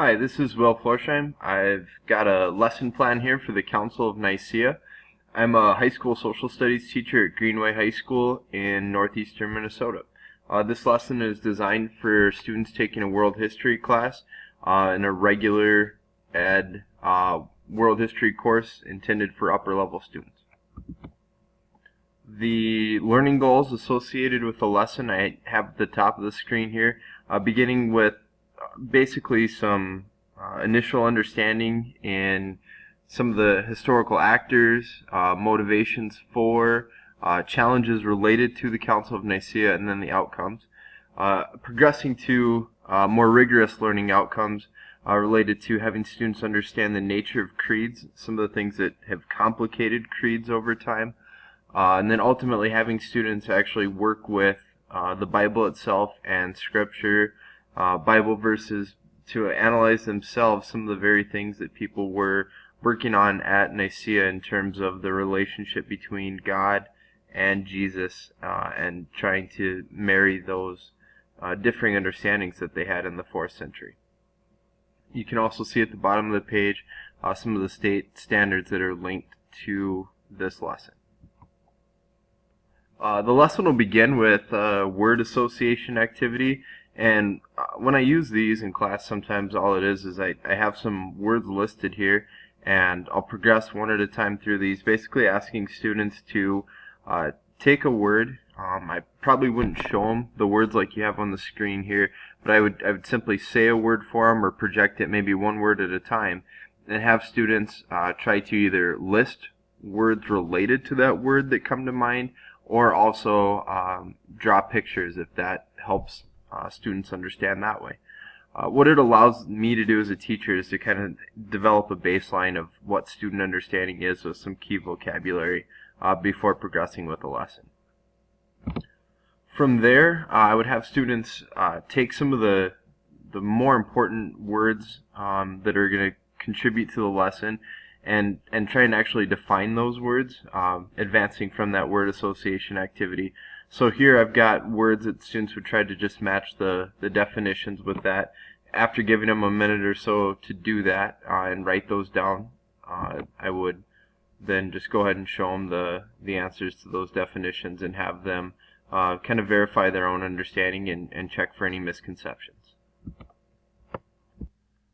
Hi, this is Will Florsheim. I've got a lesson plan here for the Council of Nicaea. I'm a high school social studies teacher at Greenway High School in northeastern Minnesota. This lesson is designed for students taking a world history class in a regular ed world history course intended for upper level students. The learning goals associated with the lesson I have at the top of the screen here, beginning with basically some initial understanding in some of the historical actors, motivations for, challenges related to the Council of Nicaea, and then the outcomes. Progressing to more rigorous learning outcomes related to having students understand the nature of creeds, some of the things that have complicated creeds over time, and then ultimately having students actually work with the Bible itself and Scripture, Bible verses, to analyze themselves some of the very things that people were working on at Nicaea in terms of the relationship between God and Jesus, and trying to marry those differing understandings that they had in the 4th century. You can also see at the bottom of the page some of the state standards that are linked to this lesson. The lesson will begin with a word association activity, and when I use these in class, sometimes all it is I have some words listed here, and I'll progress one at a time through these, basically asking students to take a word. I probably wouldn't show them the words like you have on the screen here, but I would simply say a word for them or project it maybe one word at a time, and have students try to either list words related to that word that come to mind, or also draw pictures if that helps students understand that way. What it allows me to do as a teacher is to kind of develop a baseline of what student understanding is with some key vocabulary before progressing with the lesson. From there, I would have students take some of the more important words that are going to contribute to the lesson and try and actually define those words, advancing from that word association activity. So here I've got words that students would try to just match the definitions with that. After giving them a minute or so to do that and write those down, I would then just go ahead and show them the answers to those definitions and have them kind of verify their own understanding and check for any misconceptions.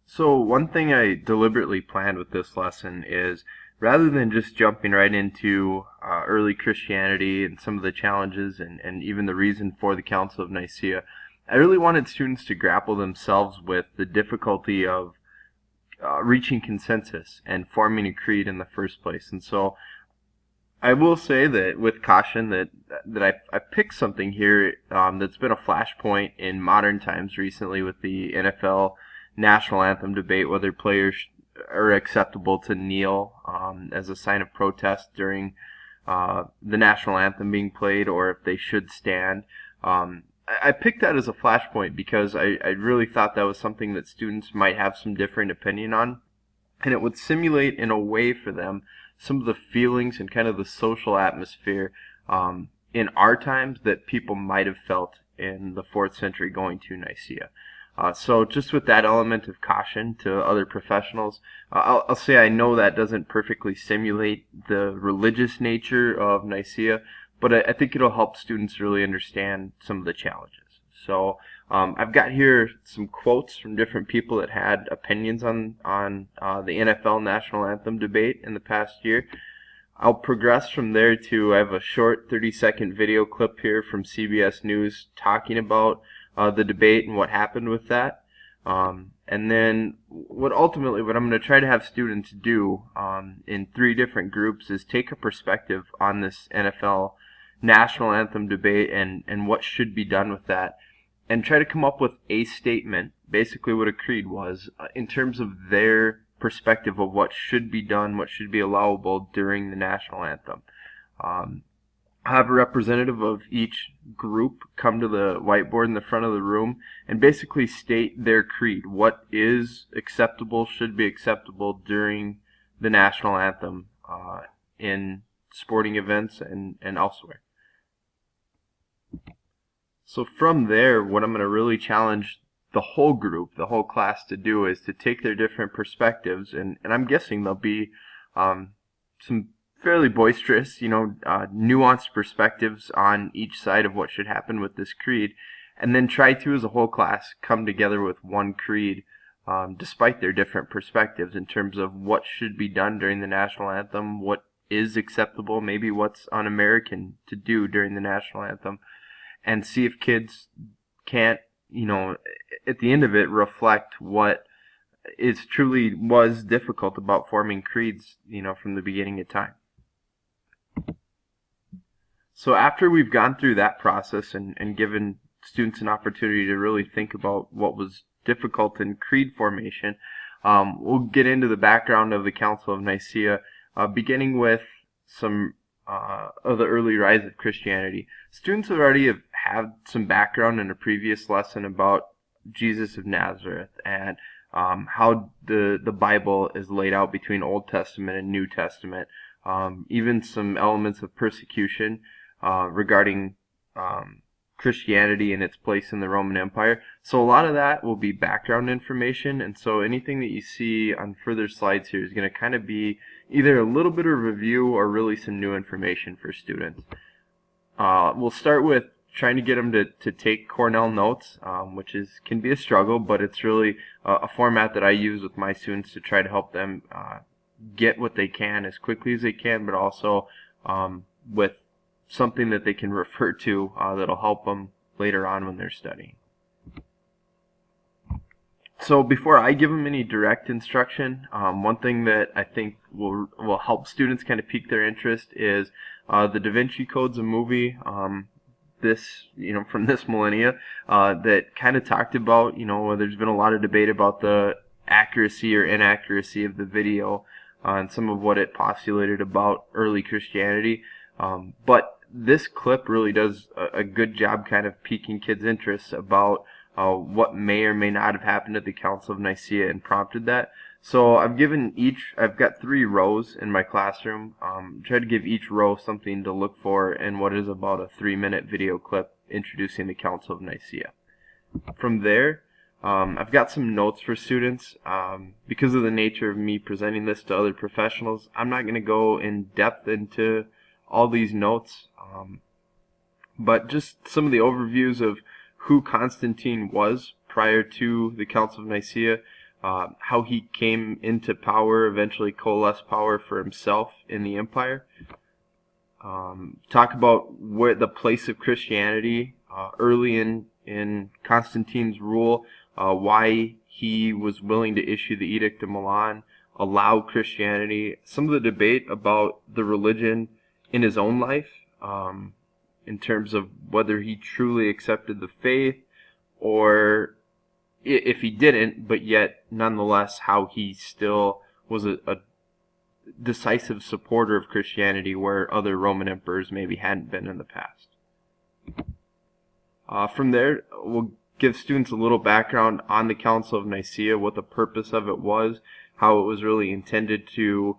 So one thing I deliberately planned with this lesson is, rather than just jumping right into early Christianity and some of the challenges and even the reason for the Council of Nicaea, I really wanted students to grapple themselves with the difficulty of reaching consensus and forming a creed in the first place. And so I will say that with caution that I picked something here that's been a flashpoint in modern times recently with the NFL national anthem debate, whether players are acceptable to kneel as a sign of protest during the national anthem being played, or if they should stand. I picked that as a flashpoint because I really thought that was something that students might have some different opinion on, and it would simulate in a way for them some of the feelings and kind of the social atmosphere in our times that people might have felt in the 4th century going to Nicaea. So just with that element of caution to other professionals, I'll say I know that doesn't perfectly simulate the religious nature of Nicaea, but I think it'll help students really understand some of the challenges. So I've got here some quotes from different people that had opinions on the NFL national anthem debate in the past year. I'll progress from there to, I have a short 30-second video clip here from CBS News talking about the debate and what happened with that. And then what I'm going to try to have students do in 3 different groups is take a perspective on this NFL national anthem debate and what should be done with that, and try to come up with a statement, basically what a creed was, in terms of their perspective of what should be done, what should be allowable during the national anthem. Have a representative of each group come to the whiteboard in the front of the room and basically state their creed. What is acceptable, should be acceptable during the national anthem in sporting events and elsewhere. So from there, what I'm going to really challenge the whole group, the whole class to do is to take their different perspectives, and I'm guessing there'll be some fairly boisterous, nuanced perspectives on each side of what should happen with this creed, and then try to, as a whole class, come together with one creed, despite their different perspectives in terms of what should be done during the national anthem, what is acceptable, maybe what's un-American to do during the national anthem, and see if kids can't, at the end of it, reflect what is truly was difficult about forming creeds, from the beginning of time. So after we've gone through that process and given students an opportunity to really think about what was difficult in creed formation, we'll get into the background of the Council of Nicaea, beginning with some of the early rise of Christianity. Students already have had some background in a previous lesson about Jesus of Nazareth and how the Bible is laid out between Old Testament and New Testament. Even some elements of persecution regarding Christianity and its place in the Roman Empire. So a lot of that will be background information, and so anything that you see on further slides here is going to kind of be either a little bit of review or really some new information for students. We'll start with trying to get them to take Cornell notes, which can be a struggle, but it's really a format that I use with my students to try to help them get what they can as quickly as they can, but also with something that they can refer to that'll help them later on when they're studying. So before I give them any direct instruction, one thing that I think will help students kind of pique their interest is the Da Vinci Code's a movie from this millennia that kind of talked about, there's been a lot of debate about the accuracy or inaccuracy of the video and some of what it postulated about early Christianity. But this clip really does a good job kind of piquing kids' interest about what may or may not have happened at the Council of Nicaea and prompted that. So I've got 3 rows in my classroom. Try to give each row something to look for in what is about a 3-minute video clip introducing the Council of Nicaea. From there, I've got some notes for students. Because of the nature of me presenting this to other professionals, I'm not going to go in depth into all these notes, but just some of the overviews of who Constantine was prior to the Council of Nicaea, how he came into power, eventually coalesced power for himself in the empire. Talk about where the place of Christianity early in Constantine's rule, why he was willing to issue the Edict of Milan, allow Christianity, some of the debate about the religion in his own life, in terms of whether he truly accepted the faith, or if he didn't, but yet nonetheless how he still was a decisive supporter of Christianity where other Roman emperors maybe hadn't been in the past. From there, we'll give students a little background on the Council of Nicaea, what the purpose of it was, how it was really intended to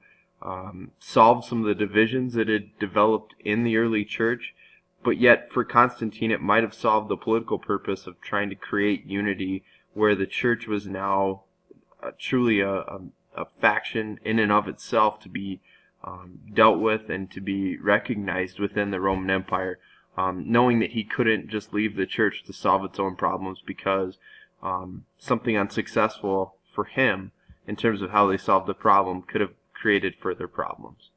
solve some of the divisions that had developed in the early church, but yet for Constantine it might have solved the political purpose of trying to create unity where the church was now truly a faction in and of itself to be dealt with and to be recognized within the Roman Empire, knowing that he couldn't just leave the church to solve its own problems because something unsuccessful for him in terms of how they solved the problem could have created further problems.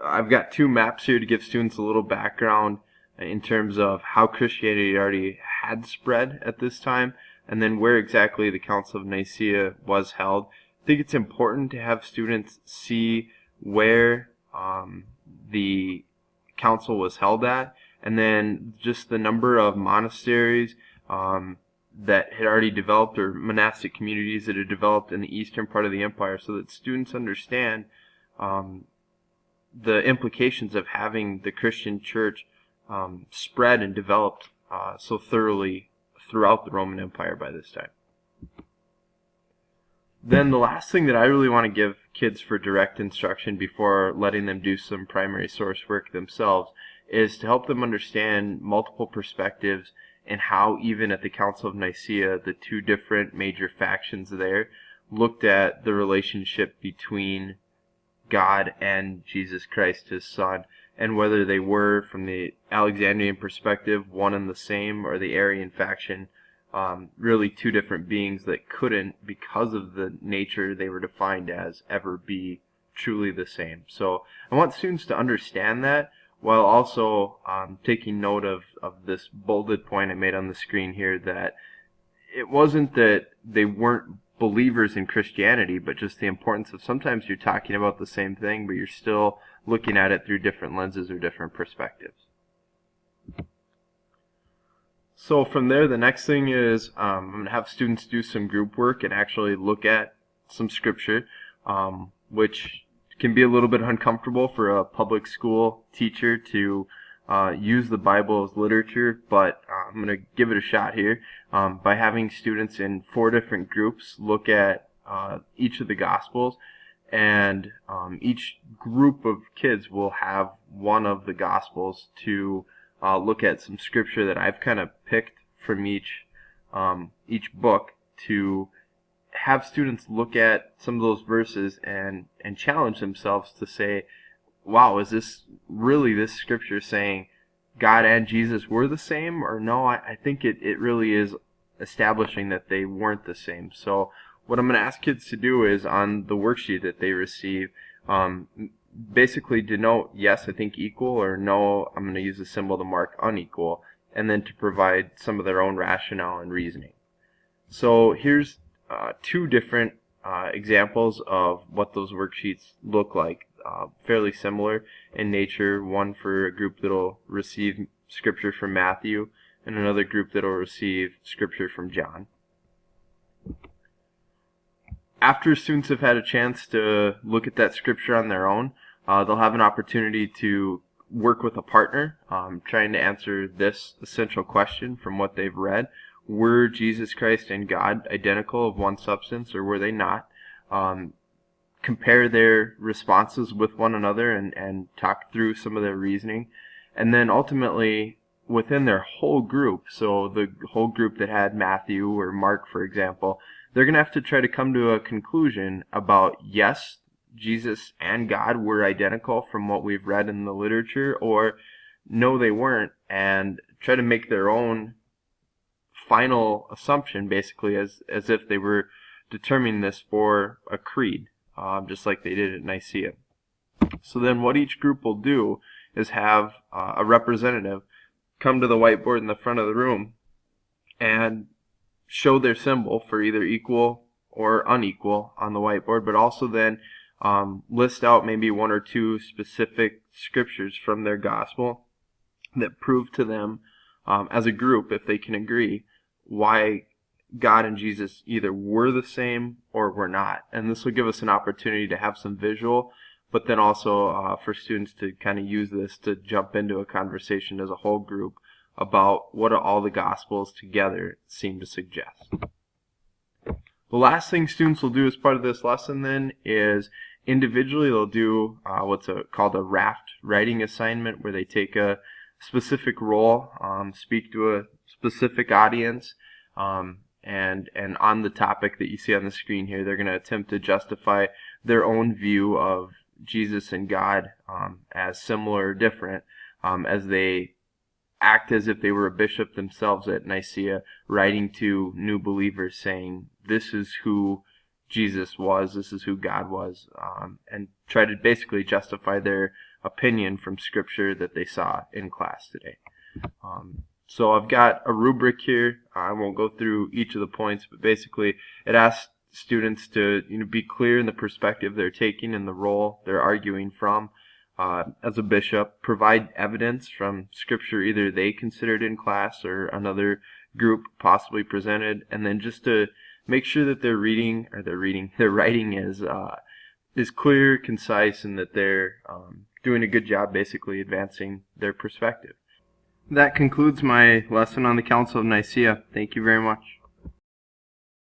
I've got 2 maps here to give students a little background in terms of how Christianity already had spread at this time, and then where exactly the Council of Nicaea was held. I think it's important to have students see where the council was held at, and then just the number of monasteries that had already developed, or monastic communities that had developed in the eastern part of the empire, so that students understand the implications of having the Christian church spread and developed so thoroughly throughout the Roman Empire by this time. Then the last thing that I really want to give kids for direct instruction before letting them do some primary source work themselves is to help them understand multiple perspectives and how even at the Council of Nicaea, the two different major factions there looked at the relationship between God and Jesus Christ, his son, and whether they were, from the Alexandrian perspective, one and the same, or the Arian faction, really two different beings that couldn't, because of the nature they were defined as, ever be truly the same. So I want students to understand that, while also taking note of this bolded point I made on the screen here, that it wasn't that they weren't believers in Christianity, but just the importance of sometimes you're talking about the same thing, but you're still looking at it through different lenses or different perspectives. So from there, the next thing is I'm going to have students do some group work and actually look at some scripture, which can be a little bit uncomfortable for a public school teacher to use the Bible as literature, but I'm going to give it a shot here by having students in 4 different groups look at each of the Gospels, and each group of kids will have one of the Gospels to look at some scripture that I've kind of picked from each book, to have students look at some of those verses and challenge themselves to say, wow, is this really this scripture saying God and Jesus were the same? Or no, I think it really is establishing that they weren't the same. So what I'm going to ask kids to do is, on the worksheet that they receive, basically denote yes, I think equal, or no, I'm going to use a symbol to mark unequal, and then to provide some of their own rationale and reasoning. So here's 2 different examples of what those worksheets look like. Fairly similar in nature, one for a group that will receive scripture from Matthew, and another group that will receive scripture from John. After students have had a chance to look at that scripture on their own, they'll have an opportunity to work with a partner, trying to answer this essential question from what they've read. Were Jesus Christ and God identical, of one substance, or were they not? Compare their responses with one another and talk through some of their reasoning. And then ultimately, within their whole group, so the whole group that had Matthew or Mark, for example, they're going to have to try to come to a conclusion about, yes, Jesus and God were identical from what we've read in the literature, or no, they weren't, and try to make their own final assumption, basically, as if they were determining this for a creed, just like they did at Nicaea. So then what each group will do is have a representative come to the whiteboard in the front of the room and show their symbol for either equal or unequal on the whiteboard, but also then list out maybe 1 or 2 specific scriptures from their gospel that prove to them, as a group, if they can agree, why God and Jesus either were the same or were not. And this will give us an opportunity to have some visual, but then also for students to kind of use this to jump into a conversation as a whole group about what all the Gospels together seem to suggest. The last thing students will do as part of this lesson then is individually they'll do what's called a raft writing assignment, where they take a specific role, speak to a specific audience, and on the topic that you see on the screen here, they're going to attempt to justify their own view of Jesus and God as similar or different, as they act as if they were a bishop themselves at Nicaea, writing to new believers saying, this is who Jesus was, this is who God was, and try to basically justify their opinion from scripture that they saw in class today. So I've got a rubric here. I won't go through each of the points, but basically it asks students to be clear in the perspective they're taking and the role they're arguing from. As a bishop, provide evidence from scripture either they considered in class or another group possibly presented, and then just to make sure that their writing is clear, concise, and that they're doing a good job basically advancing their perspective. That concludes my lesson on the Council of Nicaea. Thank you very much.